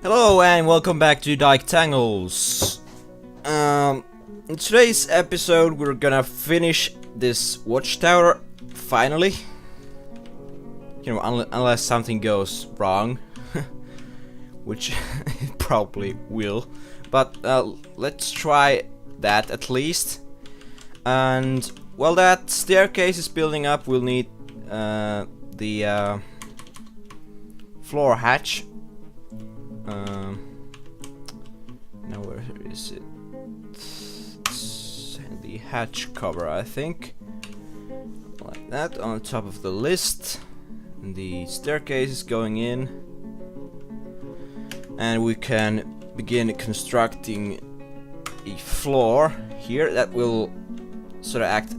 Hello and welcome back to Diketangles. In today's episode we're gonna finish this watchtower, finally. You know, unless something goes wrong, which it probably will. But let's try that at least. And while that staircase is building up, we'll need the floor hatch. Now where is it? It's the hatch cover, I think. Like that, on top of the list. And the staircase is going in. And we can begin constructing a floor here that will sort of act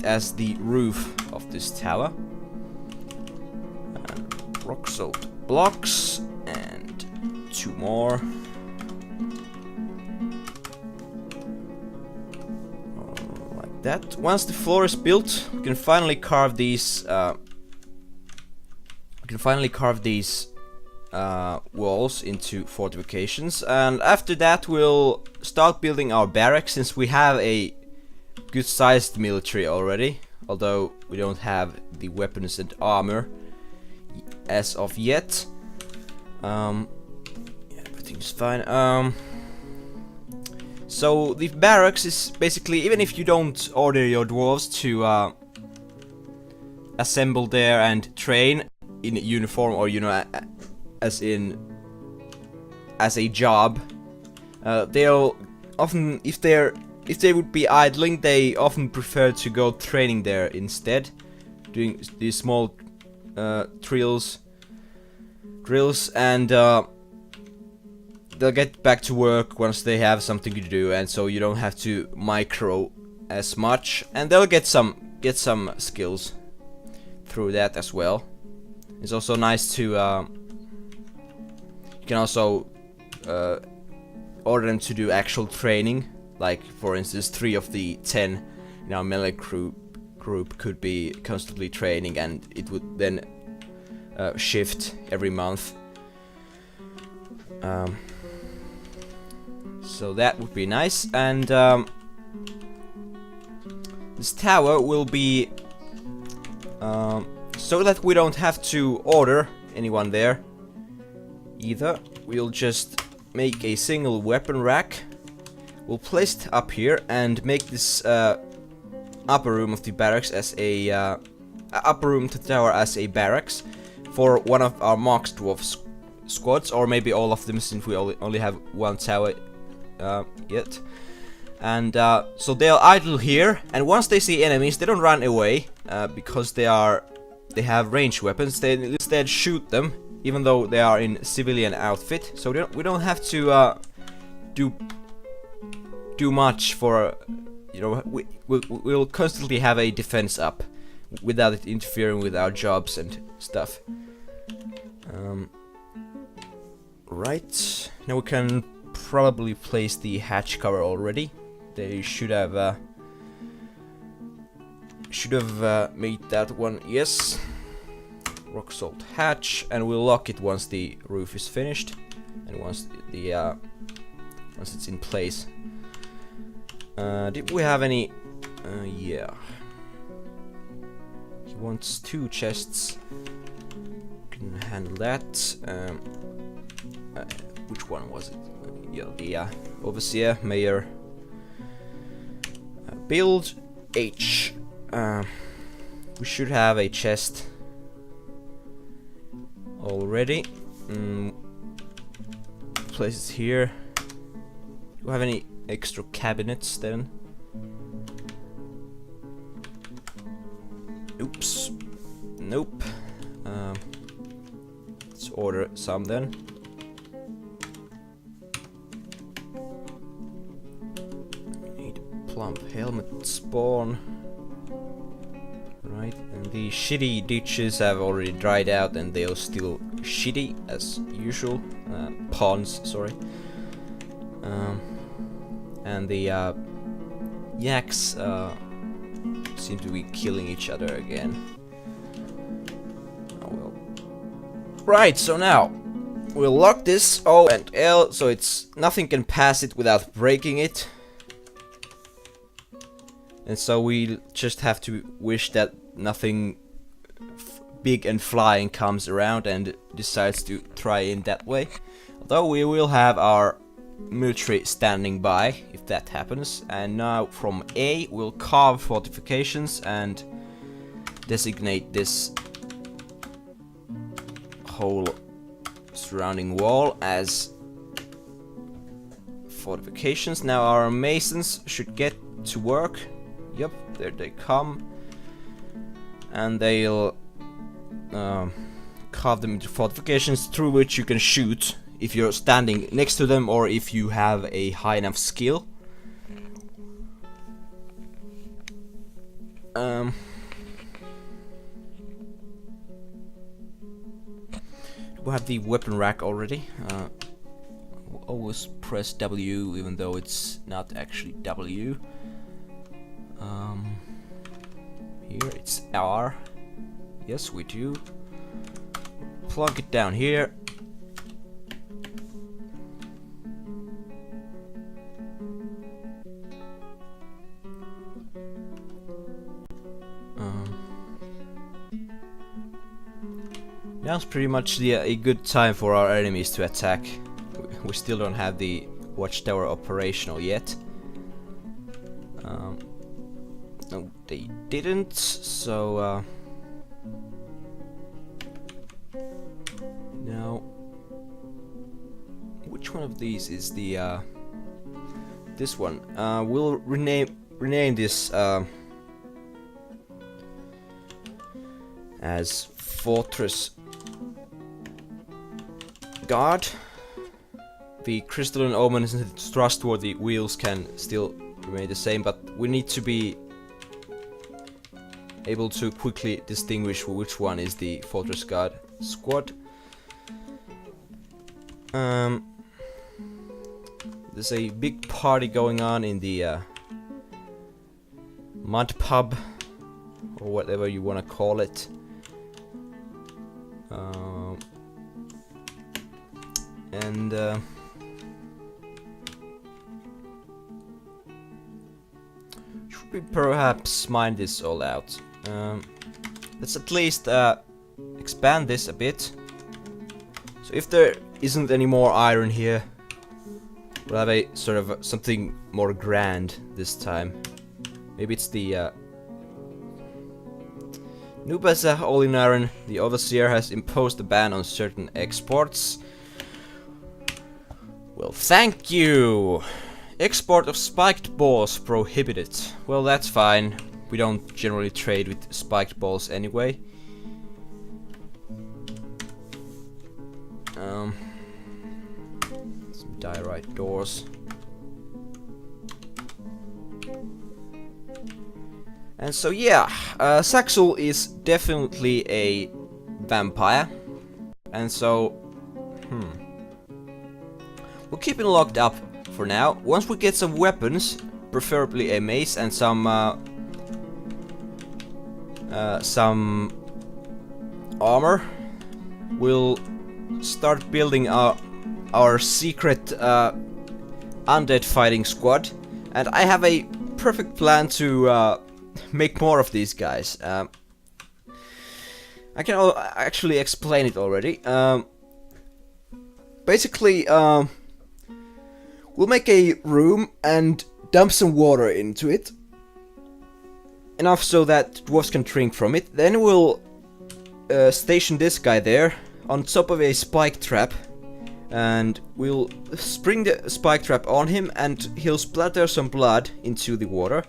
as the roof of this tower. And rock salt blocks and 2 more. Like that. Once the floor is built, we can finally carve these. Walls into fortifications, and after that we'll start building our barracks, since we have a good-sized military already, although we don't have the weapons and armor as of yet. Yeah, everything's fine. So the barracks is basically, even if you don't order your dwarves to assemble there and train in uniform, or you know, as a job, they'll often, if they would be idling, they often prefer to go training there instead, doing these small drills, and they'll get back to work once they have something to do, and so you don't have to micro as much, and they'll get some skills through that as well. It's also nice to you can also order them to do actual training, like for instance 3 of the 10 in our melee group could be constantly training, and it would then shift every month. So that would be nice, and this tower will be so that we don't have to order anyone there either. We'll just make a single weapon rack. We'll place it up here and make this upper room of the barracks as a upper room to the tower as a barracks for one of our Marks Dwarf squads, or maybe all of them, since we only have 1 tower yet. And so they'll idle here, and once they see enemies, they don't run away because they have ranged weapons. They instead shoot them, even though they are in civilian outfit. So we don't have to do much for, you know, we'll constantly have a defense up without it interfering with our jobs and stuff. Right, now we can probably place the hatch cover already. They should have made that one. Yes, rock salt hatch, and we'll lock it once the roof is finished and once it's in place. Did we have any? Yeah. He wants 2 chests. Can handle that. Which one was it? Yeah, the overseer, mayor. Build H. We should have a chest already. Place it here. Do we have any extra cabinets then? Oops. Nope. Let's order some then. Need plump helmet spawn. Right, and the shitty ditches have already dried out, and they're still shitty as usual. Ponds, sorry. And the yaks seem to be killing each other again. Oh well. Right, so now we'll lock this O and L so it's nothing can pass it without breaking it. And so we just have to wish that nothing big and flying comes around and decides to try in that way. Although we will have our military standing by if that happens. And now from A we'll carve fortifications and designate this whole surrounding wall as fortifications. Now our masons should get to work. Yep, there they come. And they'll carve them into fortifications through which you can shoot if you're standing next to them or if you have a high enough skill. We have the weapon rack already. We'll always press W even though it's not actually W. Here it's R. Yes, we do. Plug it down here. Now's pretty much a good time for our enemies to attack. We still don't have the watchtower operational yet. No, they didn't, so now which one of these is the this one? We'll rename this as Fortress Guard. The crystalline omens and trustworthy wheels can still remain the same, but we need to be able to quickly distinguish which one is the Fortress Guard squad. There's a big party going on in the mud pub, or whatever you want to call it. Should we perhaps mine this all out? Let's at least expand this a bit. So if there isn't any more iron here, we'll have a sort of something more grand this time. Maybe it's the Noobazzah all in iron. The overseer has imposed a ban on certain exports. Well, thank you! Export of spiked balls prohibited. Well, that's fine. We don't generally trade with spiked balls anyway. Some diorite doors. And so yeah, Sakzul is definitely a vampire. And so, we'll keep it locked up for now. Once we get some weapons, preferably a mace and some armor, we'll start building our secret undead fighting squad. And I have a perfect plan to make more of these guys. I can actually explain it already. Basically, we'll make a room and dump some water into it. Enough so that dwarves can drink from it. Then we'll station this guy there on top of a spike trap. And we'll spring the spike trap on him and he'll splatter some blood into the water.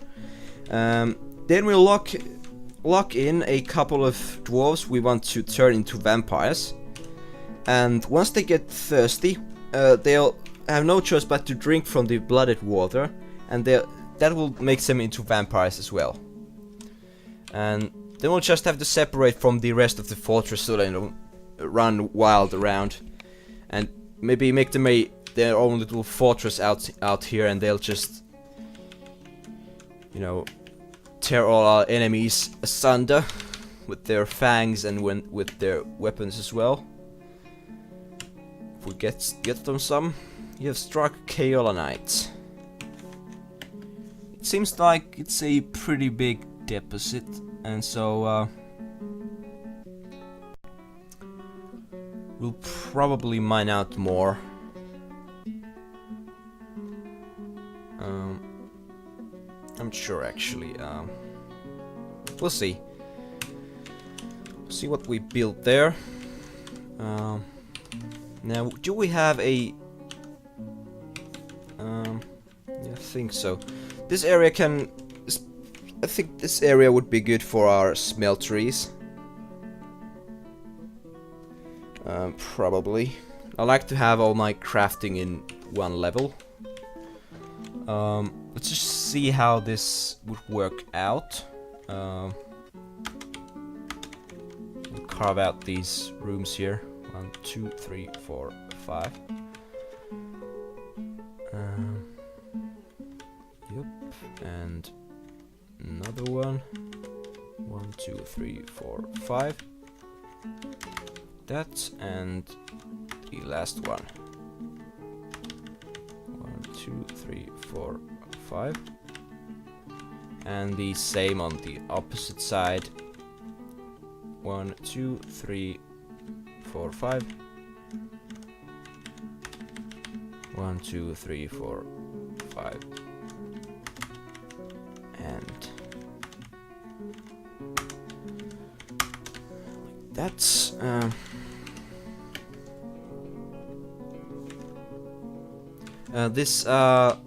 Then we'll lock in a couple of dwarves we want to turn into vampires. And once they get thirsty, they'll have no choice but to drink from the blooded water, and that will make them into vampires as well. And then we'll just have to separate from the rest of the fortress so they don't run wild around, and maybe make them their own little fortress out here, and they'll just, you know, tear all our enemies asunder with their fangs and with their weapons as well. If we get them some. You have struck kaolinite. It seems like it's a pretty big deposit, and so we'll probably mine out more. I'm not sure actually. We'll see. See what we built there. Now, do we have a? Yeah, I think so. This area can. I think this area would be good for our smelteries. Probably. I like to have all my crafting in one level. Let's just see how this would work out. We'll carve out these rooms here. 1, 2, 3, 4, 5. Yep, and another one. 1, 2, 3, 4, 5. That, and the last one. 1, 2, 3, 4, 5. And the same on the opposite side. 1, 2, 3, 4, 5. 1, 2, 3, 4, 5. And that's this oh,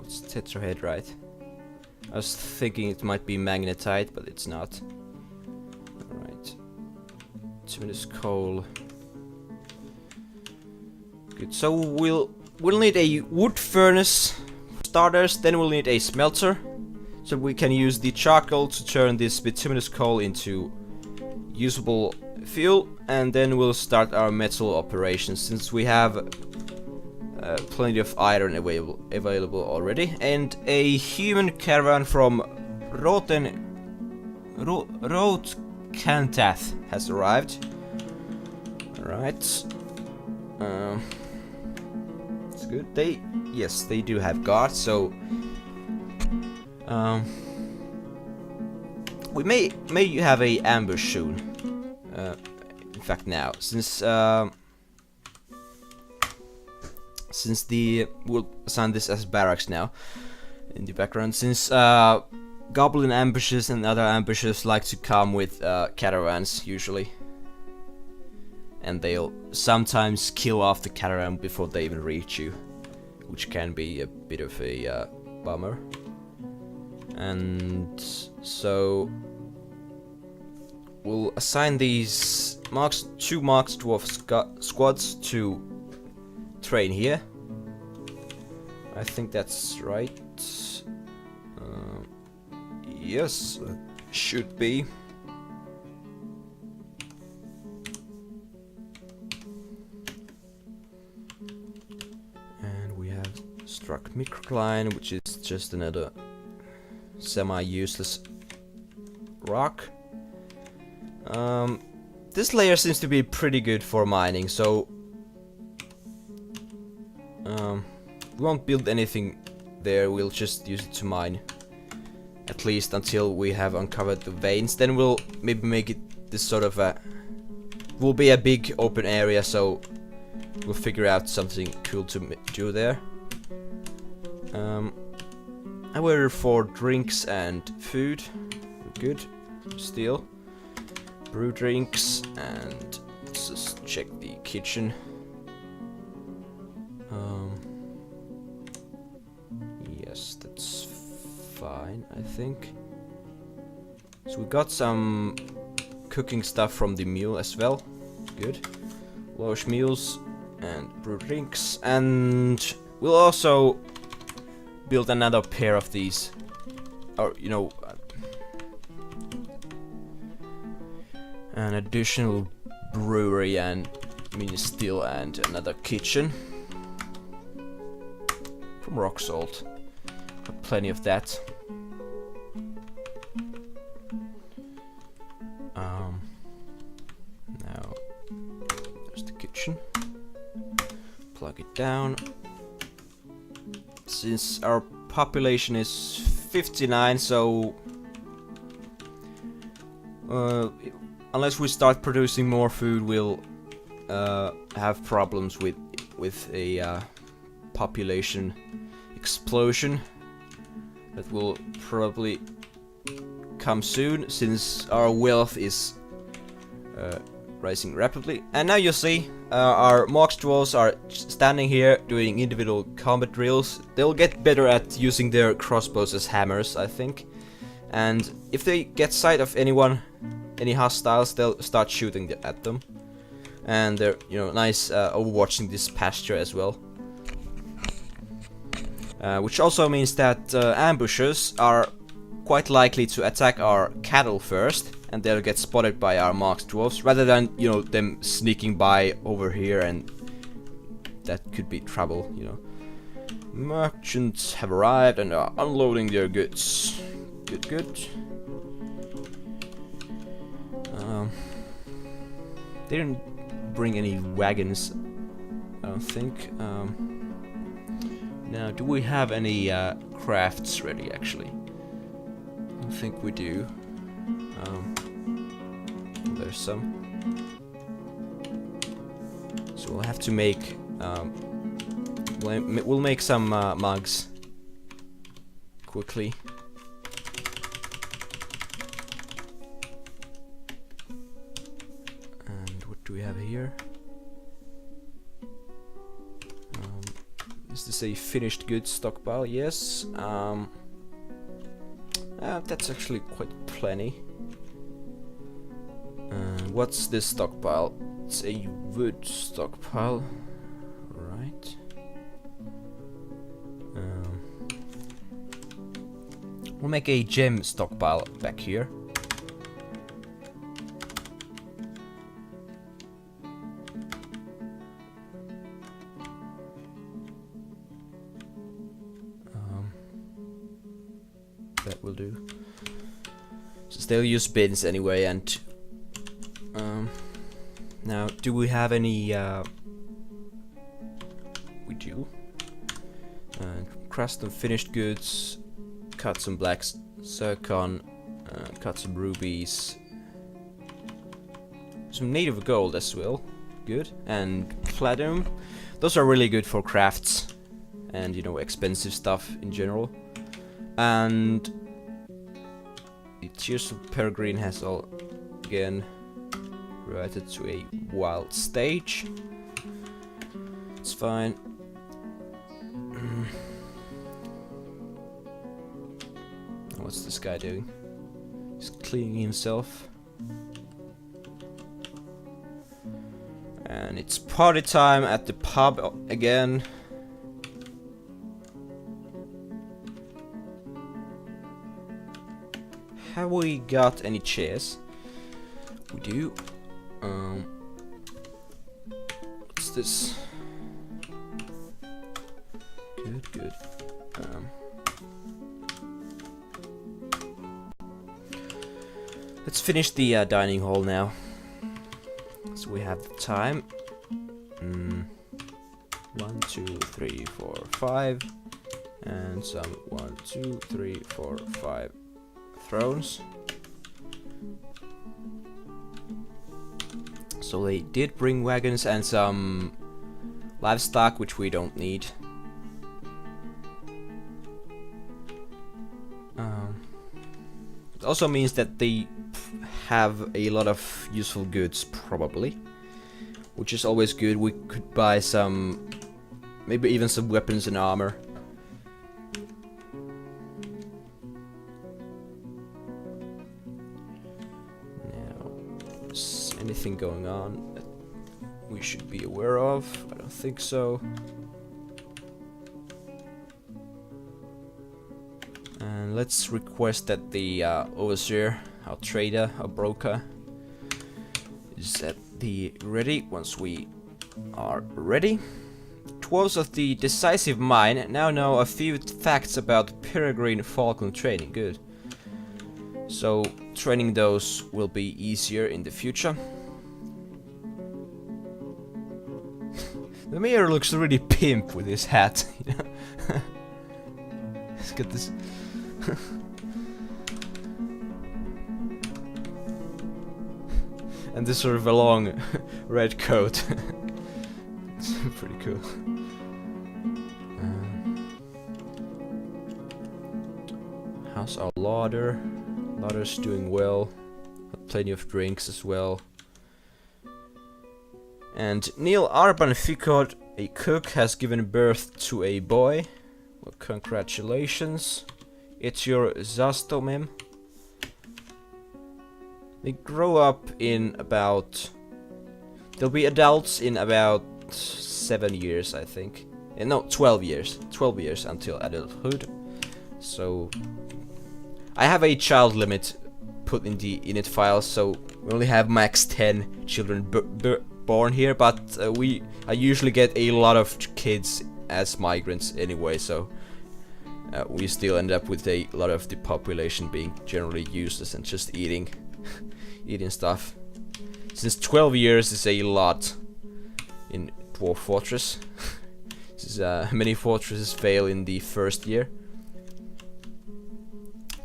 it's tetrahedrite. I was thinking it might be magnetite, but it's not. Alright. Tuminous coal. Good. So we'll need a wood furnace for starters, then we'll need a smelter. So we can use the charcoal to turn this bituminous coal into usable fuel, and then we'll start our metal operations since we have plenty of iron available already. And a human caravan from Rotkantath has arrived. Alright. It's good. Yes, they do have guards, so we may have a ambush soon. In fact, now, since we'll assign this as barracks now in the background, since goblin ambushes and other ambushes like to come with caravans usually, and they'll sometimes kill off the caravan before they even reach you, which can be a bit of a bummer. And so we'll assign these two Marks Dwarf squads to train here. I think that's right. Yes, should be. And we have struck microcline, which is just another semi-useless rock. This layer seems to be pretty good for mining, so we won't build anything there, we'll just use it to mine. At least until we have uncovered the veins. Then we'll maybe make it this sort of a... will be a big open area, so we'll figure out something cool to do there. However, for drinks and food, we're good. Still. Brew drinks, and let's just check the kitchen. Yes, that's fine, I think. So we got some cooking stuff from the mule as well. Good. Losh meals and brew drinks, and we'll also build another pair of these, or you know, an additional brewery and mini still and another kitchen from rock salt. Got plenty of that. Now there's the connection. Plug it down. Since our population is 59, so unless we start producing more food, we'll have problems with a population explosion that will probably come soon, since our wealth is rising rapidly. And now you see our Mox Dwarves are standing here doing individual combat drills. They'll get better at using their crossbows as hammers, I think. And if they get sight of anyone, any hostiles, they'll start shooting at them. And they're, you know, nice overwatching this pasture as well. Which also means that ambushers are quite likely to attack our cattle first, and they'll get spotted by our Mox Dwarves, rather than, you know, them sneaking by over here, and that could be trouble, you know. Merchants have arrived and are unloading their goods. Good, good. They didn't bring any wagons, I don't think. Now, do we have any crafts ready, actually? I don't think we do. There's some. So we'll have to make... we'll make some mugs quickly. And what do we have here? Is this a finished goods stockpile? Yes. That's actually quite plenty. What's this stockpile? It's a wood stockpile, right? We'll make a gem stockpile back here. That will do. Since they'll use bins anyway, and now, do we have any? We do. Craft some finished goods, cut some black zircon, cut some rubies, some native gold as well. Good, and platinum. Those are really good for crafts, and, you know, expensive stuff in general. And the Tears of Peregrine has all again related to a wild stage. It's fine. What's this guy doing? He's cleaning himself. And it's party time at the pub again. Have we got any chairs? We do. What's this? Good, good. Let's finish the dining hall now. So we have the time. 1, 2, 3, 4, 5. And some 1, 2, 3, 4, 5 thrones. So they did bring wagons and some livestock, which we don't need. It also means that they have a lot of useful goods, probably, which is always good. We could buy some, maybe even some weapons and armor. Now, is anything going on that we should be aware of? I don't think so. And let's request that the overseer, our trader, our broker, is at the ready once we are ready. Dwarves of the Decisive Mine now know a few facts about peregrine falcon training. Good. So training those will be easier in the future. The mayor looks really pimp with his hat. You know? Let's get this. And this sort of a long red coat. It's pretty cool. How's our larder? Larder's doing well. Got plenty of drinks as well. And Neil Arban Ficod, a cook, has given birth to a boy. Well, congratulations. It's your Zastomim. They grow up in about... They'll be adults in about 7 years, I think. No, 12 years. 12 years until adulthood. So... I have a child limit put in the init file, so we only have max 10 children born here, but I usually get a lot of kids as migrants anyway, so we still end up with a lot of the population being generally useless and just eating stuff. Since 12 years is a lot in Dwarf Fortress. Many fortresses fail in the first year.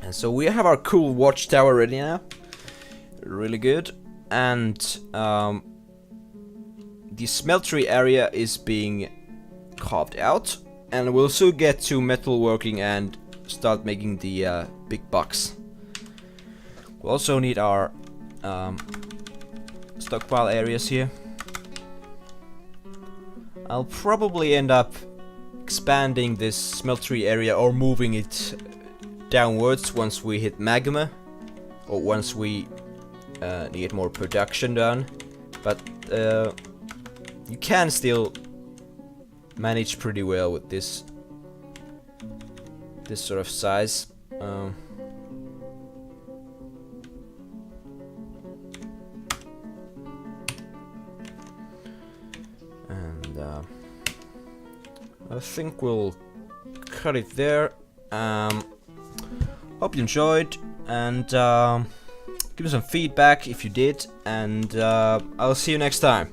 And so we have our cool watchtower ready now. Really good. And the smeltery area is being carved out. And we'll soon get to metalworking and start making the big bucks. We'll also need our stockpile areas here. I'll probably end up expanding this smeltery area or moving it downwards once we hit magma, or once we need more production done. But you can still manage pretty well with this sort of size. And I think we'll cut it there. Hope you enjoyed, and give me some feedback if you did, and I'll see you next time.